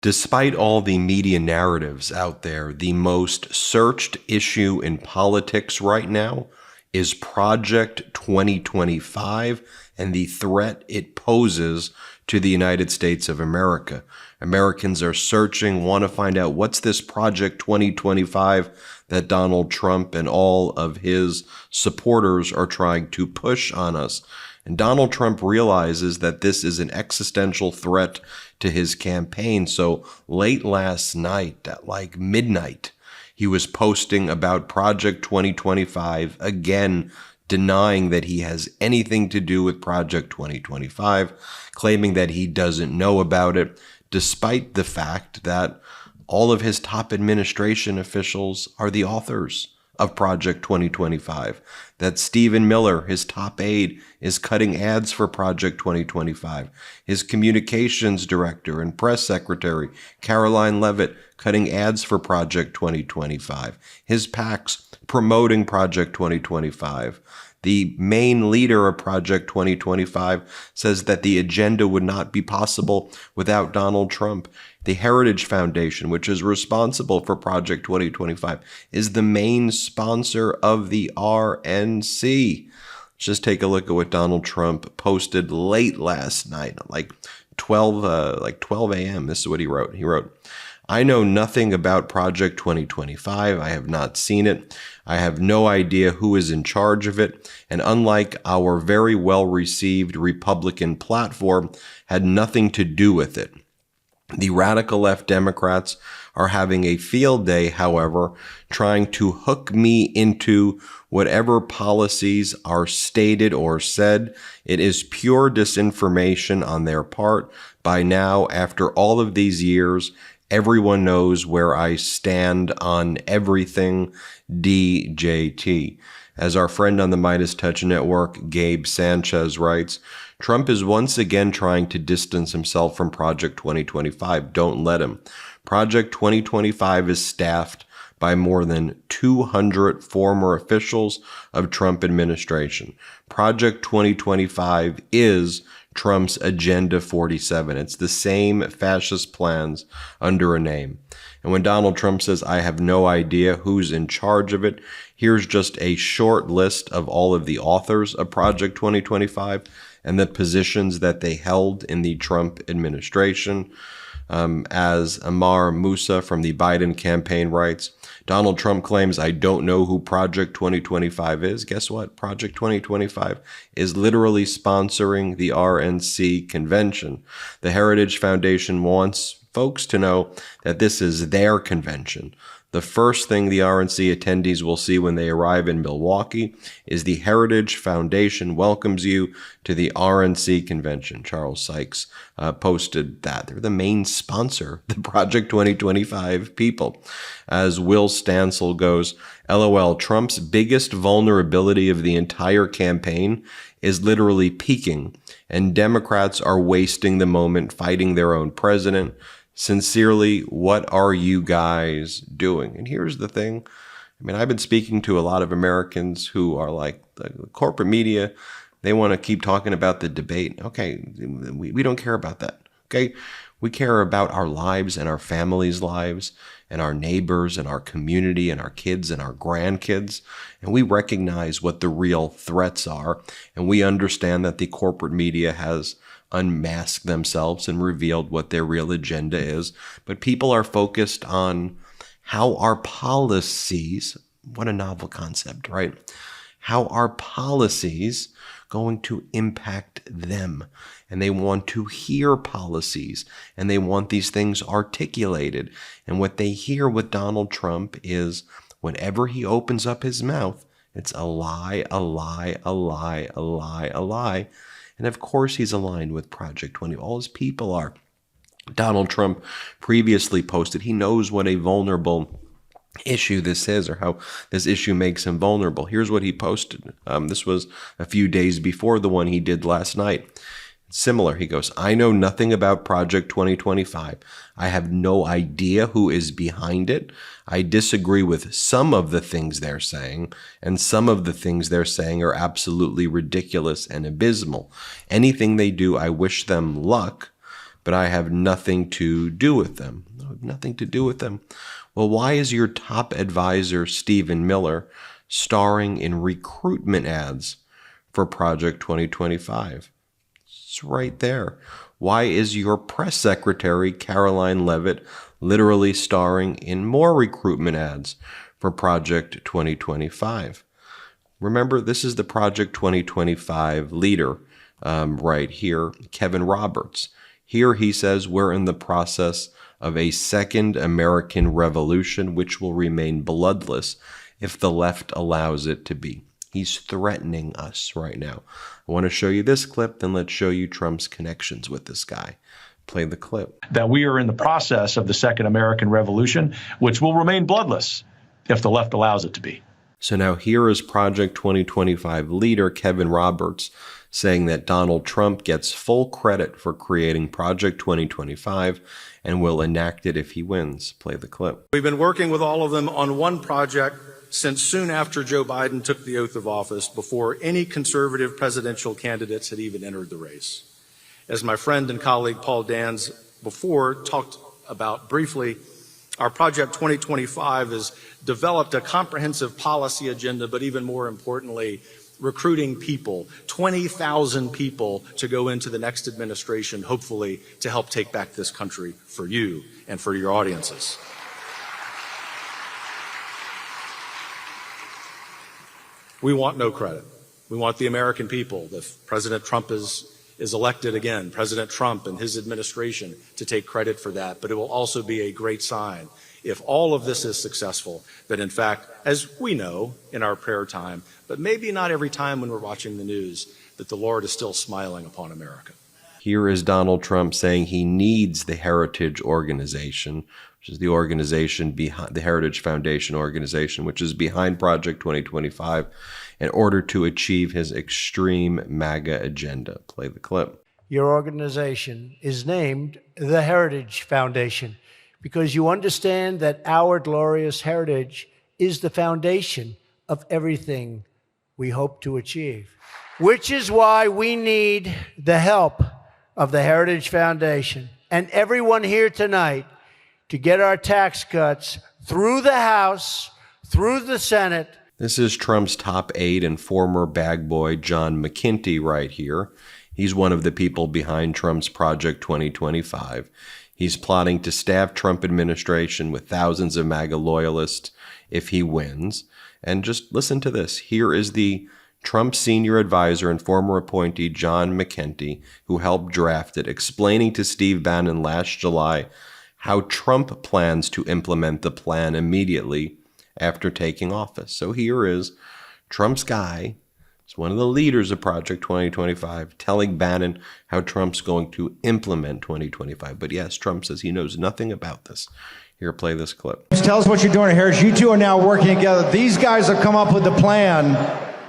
Despite all the media narratives out there, the most searched issue in politics right now is Project 2025 and the threat it poses to the United States of America. Americans are searching, want to find out what's this Project 2025 that Donald Trump and all of his supporters are trying to push on us. And Donald Trump realizes that this is an existential threat to his campaign. So late last night at like midnight, he was posting about Project 2025, again, denying that he has anything to do with Project 2025, claiming that he doesn't know about it, despite the fact that all of his top administration officials are the authors of Project 2025, that Stephen Miller, his top aide, is cutting ads for Project 2025. His communications director and press secretary, Caroline Leavitt, cutting ads for Project 2025. His PACs promoting Project 2025. The main leader of Project 2025 says that the agenda would not be possible without Donald Trump. The Heritage Foundation, which is responsible for Project 2025, is the main sponsor of the RNC. Just take a look at what Donald Trump posted late last night, like 12 a.m. This is what he wrote. He wrote, "I know nothing about Project 2025. I have not seen it. I have no idea who is in charge of it. And unlike our very well-received Republican platform, had nothing to do with it. The radical left Democrats are having a field day, however, trying to hook me into whatever policies are stated or said. It is pure disinformation on their part. By now, after all of these years, everyone knows where I stand on everything DJT." As our friend on the MeidasTouch network, Gabe Sanchez, writes, "Trump is once again trying to distance himself from Project 2025. Don't let him. Project 2025 is staffed by more than 200 former officials of Trump administration. Project 2025 is Trump's Agenda 47. It's the same fascist plans under a name." And when Donald Trump says, "I have no idea who's in charge of it," here's just a short list of all of the authors of Project 2025 and the positions that they held in the Trump administration. As Amar Musa from the Biden campaign writes, "Donald Trump claims, I don't know who Project 2025 is. Guess what? Project 2025 is literally sponsoring the RNC convention. The Heritage Foundation wants folks to know that this is their convention. The first thing the RNC attendees will see when they arrive in Milwaukee is the Heritage Foundation welcomes you to the RNC convention." Charles Sykes posted that. They're the main sponsor, the Project 2025 people. As Will Stansel goes, "LOL, Trump's biggest vulnerability of the entire campaign is literally peaking, and Democrats are wasting the moment fighting their own president. Sincerely, what are you guys doing?" And here's the thing. I mean, I've been speaking to a lot of Americans who are like the corporate media. They want to keep talking about the debate. Okay, we don't care about that. Okay, we care about our lives and our families' lives and our neighbors and our community and our kids and our grandkids. And we recognize what the real threats are. And we understand that the corporate media has unmasked themselves and revealed what their real agenda is. But people are focused on how our policies, what a novel concept, right? How our policies going to impact them. And they want to hear policies, and they want these things articulated. And what they hear with Donald Trump is whenever he opens up his mouth, it's a lie, a lie, a lie, a lie, a lie. And of course, he's aligned with Project 20. All his people are. Donald Trump previously posted, he knows what a vulnerable issue this is, or how this issue makes him vulnerable. Here's what he posted. This was a few days before the one he did last night. Similar, he goes, "I know nothing about Project 2025. I have no idea who is behind it. I disagree with some of the things they're saying, and some of the things they're saying are absolutely ridiculous and abysmal. Anything they do, I wish them luck. but I have nothing to do with them. I have nothing to do with them. Well, why is your top advisor, Stephen Miller, starring in recruitment ads for Project 2025? It's right there. Why is your press secretary, Caroline Leavitt, literally starring in more recruitment ads for Project 2025? Remember, this is the Project 2025 leader right here, Kevin Roberts. Here he says we're in the process of a second American revolution, which will remain bloodless if the left allows it to be. He's threatening us right now. I want to show you this clip, then let's show you Trump's connections with this guy. Play the clip. That we are in the process of the second American revolution, which will remain bloodless if the left allows it to be. So now here is Project 2025 leader Kevin Roberts saying that Donald Trump gets full credit for creating Project 2025 and will enact it if he wins. Play the clip. We've been working with all of them on one project since soon after Joe Biden took the oath of office, before any conservative presidential candidates had even entered the race. As my friend and colleague Paul Dans before talked about briefly, our Project 2025 has developed a comprehensive policy agenda, but even more importantly, recruiting people, 20,000 people to go into the next administration, hopefully to help take back this country for you and for your audiences. We want no credit. We want the American people, if President Trump is elected again, President Trump and his administration, to take credit for that. But it will also be a great sign, if all of this is successful, that in fact, as we know in our prayer time, but maybe not every time when we're watching the news, that the Lord is still smiling upon America. Here is Donald Trump saying he needs the Heritage Organization, which is the organization behind the Heritage Foundation organization, which is behind Project 2025, in order to achieve his extreme MAGA agenda. Play the clip. Your organization is named the Heritage Foundation because you understand that our glorious heritage is the foundation of everything we hope to achieve, which is why we need the help of the Heritage Foundation and everyone here tonight to get our tax cuts through the House, through the Senate. This is Trump's top aide and former bag boy, John McKinney, right here. He's one of the people behind Trump's Project 2025. He's plotting to staff Trump administration with thousands of MAGA loyalists if he wins. And just listen to this. Here is the Trump senior advisor and former appointee, John McKinney, who helped draft it, explaining to Steve Bannon last July how Trump plans to implement the plan immediately after taking office. So here is Trump's guy, he's one of the leaders of Project 2025, telling Bannon how Trump's going to implement 2025. But yes, Trump says he knows nothing about this. Here, play this clip. Tell us what you're doing here. You two are now working together. These guys have come up with the plan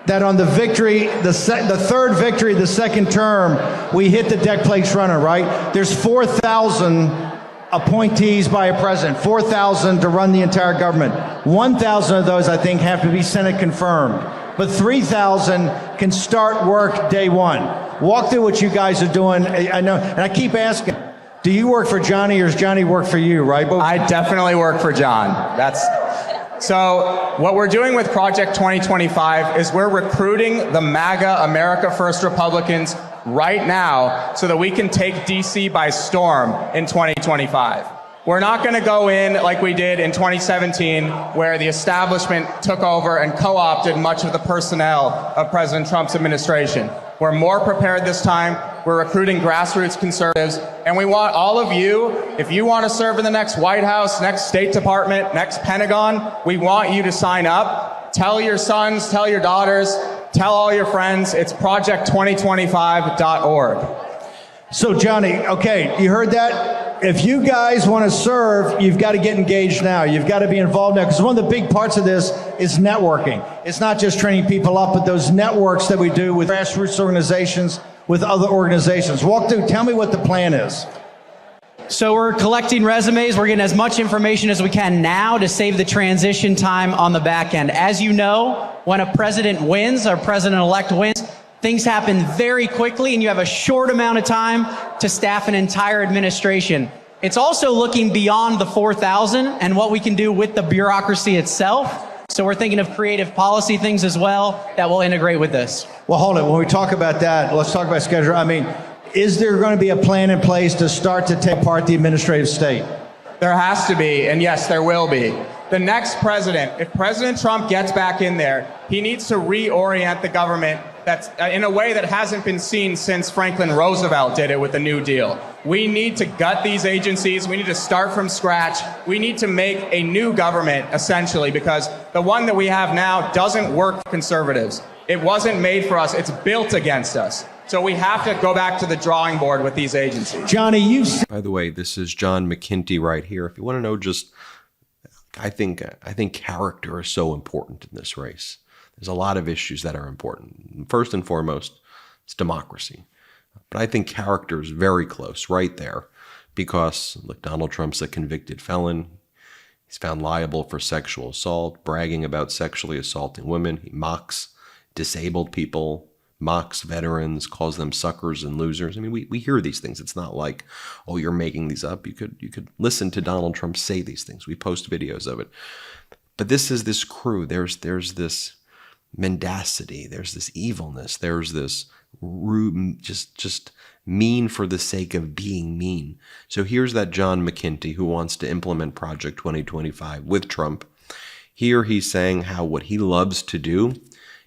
that on the victory, the third victory, the second term, we hit the deck plates running, right? There's 4,000 appointees by a president, 4,000 to run the entire government. 1,000 of those, I think, have to be Senate confirmed. But 3,000 can start work day one. Walk through what you guys are doing. I know, and I keep asking, do you work for Johnny or does Johnny work for you, right? I definitely work for John. So what we're doing with Project 2025 is we're recruiting the MAGA America First Republicans right now so that we can take DC by storm in 2025. We're not going to go in like we did in 2017, where the establishment took over and co-opted much of the personnel of President Trump's administration. We're more prepared this time. We're recruiting grassroots conservatives, and we want all of you, if you want to serve in the next White House, next State Department, next Pentagon, we want you to sign up. Tell your sons, tell your daughters, tell all your friends. It's project2025.org. So Johnny, okay, you heard that? If you guys want to serve, you've got to get engaged now. You've got to be involved now, because one of the big parts of this is networking. It's not just training people up, but those networks that we do with grassroots organizations, with other organizations. Walk through, tell me what the plan is. So we're collecting resumes. We're getting as much information as we can now to save the transition time on the back end. As you know, when a president wins, or president-elect wins, things happen very quickly and you have a short amount of time to staff an entire administration. It's also looking beyond the 4,000 and what we can do with the bureaucracy itself. So we're thinking of creative policy things as well that will integrate with this. Well, hold it. When we talk about that, let's talk about schedule. I mean, is there going to be a plan in place to start to take apart the administrative state? There has to be, and yes, there will be. The next president, if President Trump gets back in there, he needs to reorient the government that's in a way that hasn't been seen since Franklin Roosevelt did it with the New Deal. We need to gut these agencies. We need to start from scratch. We need to make a new government, essentially, because the one that we have now doesn't work for conservatives. It wasn't made for us. It's built against us. So we have to go back to the drawing board with these agencies. Johnny, By the way, this is John McKinty right here. If you want to know just, I think character is so important in this race. There's a lot of issues that are important. First and foremost, it's democracy. But I think character is very close, right there. Because, look, Donald Trump's a convicted felon. He's found liable for sexual assault, bragging about sexually assaulting women. He mocks disabled people, mocks veterans, calls them suckers and losers. I mean, we hear these things. It's not like, oh, you're making these up. You could listen to Donald Trump say these things. We post videos of it. But this is this crew. There's this mendacity. There's this evilness. There's this rude, just mean for the sake of being mean. So here's that John McKinty who wants to implement Project 2025 with Trump. Here he's saying how what he loves to do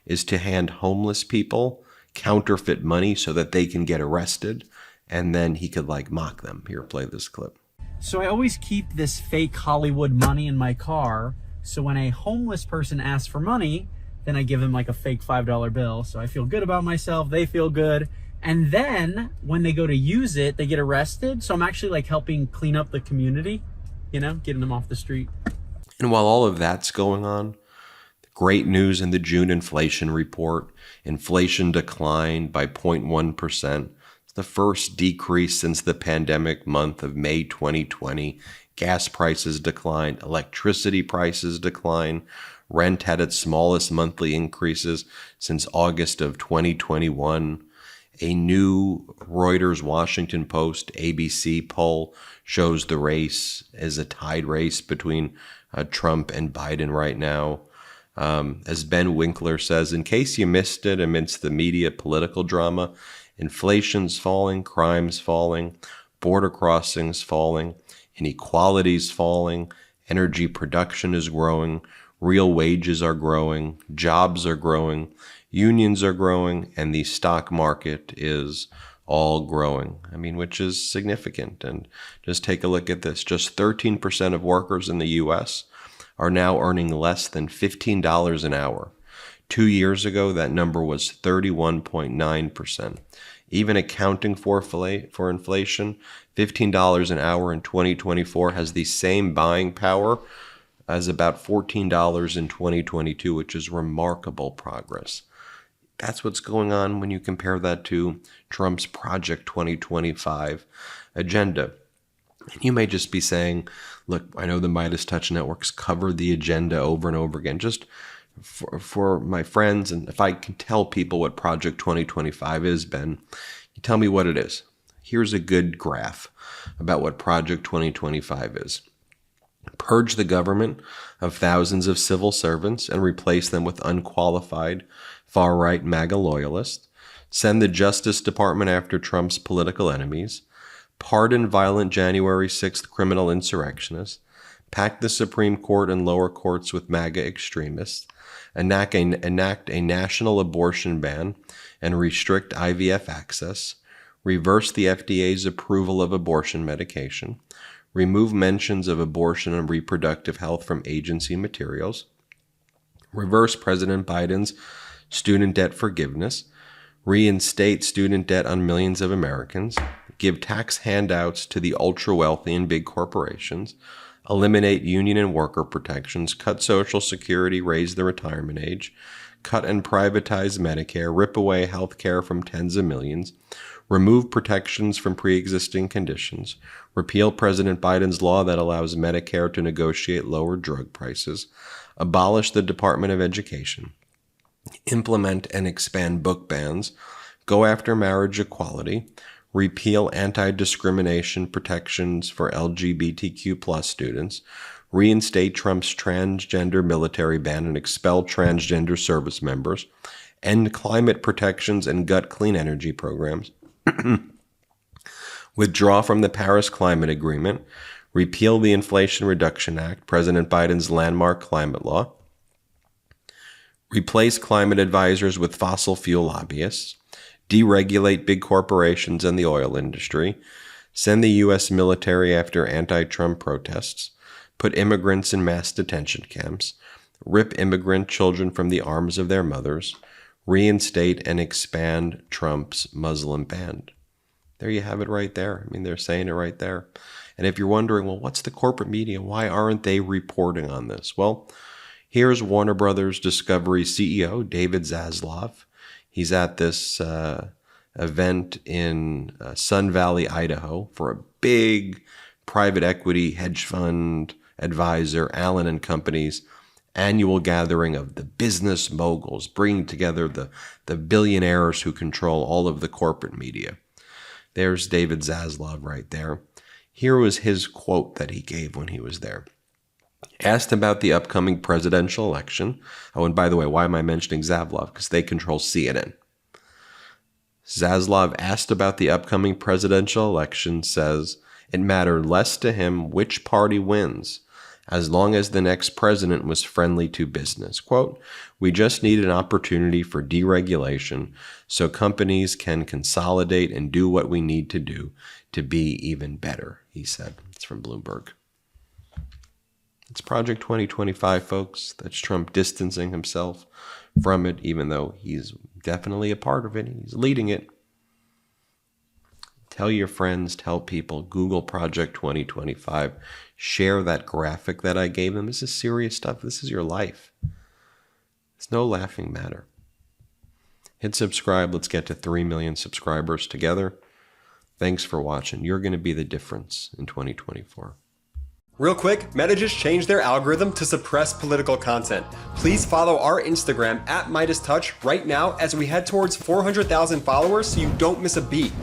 is to hand homeless people counterfeit money so that they can get arrested, and then he could like mock them. Here, play this clip. So I always keep this fake Hollywood money in my car, so when a homeless person asks for money, then I give them like a fake $5 bill. So I feel good about myself, they feel good. And then when they go to use it, they get arrested. So I'm actually like helping clean up the community, you know, getting them off the street. And while all of that's going on, great news in the June inflation report. Inflation declined by 0.1%. It's the first decrease since the pandemic month of May 2020. Gas prices declined. Electricity prices declined. Rent had its smallest monthly increases since August of 2021. A new Reuters, Washington Post, ABC poll shows the race is a tied race between Trump and Biden right now. As Ben Winkler says, in case you missed it amidst the media political drama, inflation's falling, crime's falling, border crossings falling, inequality's falling, energy production is growing, real wages are growing, jobs are growing, unions are growing, and the stock market is all growing. I mean, which is significant. And just take a look at this. Just 13% of workers in the U.S. are now earning less than $15 an hour. 2 years ago, that number was 31.9%. Even accounting for inflation, $15 an hour in 2024 has the same buying power as about $14 in 2022, which is remarkable progress. That's what's going on when you compare that to Trump's Project 2025 agenda. And you may just be saying, look, I know the MeidasTouch networks cover the agenda over and over again. Just for my friends, and if I can tell people what Project 2025 is, Ben, you tell me what it is. Here's a good graph about what Project 2025 is. Purge the government of thousands of civil servants and replace them with unqualified far-right MAGA loyalists. Send the Justice Department after Trump's political enemies. Pardon violent January 6th criminal insurrectionists. Pack the Supreme Court and lower courts with MAGA extremists. Enact a national abortion ban and restrict IVF access. Reverse the FDA's approval of abortion medication. Remove mentions of abortion and reproductive health from agency materials. Reverse President Biden's student debt forgiveness. Reinstate student debt on millions of Americans. Give tax handouts to the ultra-wealthy and big corporations. Eliminate union and worker protections. Cut Social Security, raise the retirement age. Cut and privatize Medicare. Rip away health care from tens of millions. Remove protections from pre-existing conditions. Repeal President Biden's law that allows Medicare to negotiate lower drug prices. Abolish the Department of Education. implement and expand book bans, go after marriage equality, repeal anti-discrimination protections for LGBTQ+ students, reinstate Trump's transgender military ban and expel transgender service members, end climate protections and gut clean energy programs, withdraw from the Paris Climate Agreement, repeal the Inflation Reduction Act, President Biden's landmark climate law, replace climate advisors with fossil fuel lobbyists, deregulate big corporations and the oil industry, send the U.S. military after anti-Trump protests, put immigrants in mass detention camps, rip immigrant children from the arms of their mothers, reinstate and expand Trump's Muslim ban. There you have it right there. I mean, they're saying it right there. And if you're wondering, well, what's the corporate media? Why aren't they reporting on this? Well, here's Warner Brothers Discovery CEO David Zaslav. He's at this event in Sun Valley, Idaho, for a big private equity hedge fund advisor, Allen and Company's annual gathering of the business moguls, bringing together the billionaires who control all of the corporate media. There's David Zaslav right there. Here was his quote that he gave when he was there. Asked about the upcoming presidential election. Oh, and by the way, why am I mentioning Zaslav? Because they control CNN. Zaslav, asked about the upcoming presidential election, says it mattered less to him which party wins, as long as the next president was friendly to business. Quote, we just need an opportunity for deregulation so companies can consolidate and do what we need to do to be even better, he said. It's from Bloomberg. It's Project 2025, folks. That's Trump distancing himself from it, even though he's definitely a part of it. He's leading it. Tell your friends, tell people, Google Project 2025. Share that graphic that I gave them. This is serious stuff. This is your life. It's no laughing matter. Hit subscribe. Let's get to 3 million subscribers together. Thanks for watching. You're going to be the difference in 2024. Real quick, Meta just changed their algorithm to suppress political content. Please follow our Instagram @MeidasTouch right now as we head towards 400,000 followers so you don't miss a beat.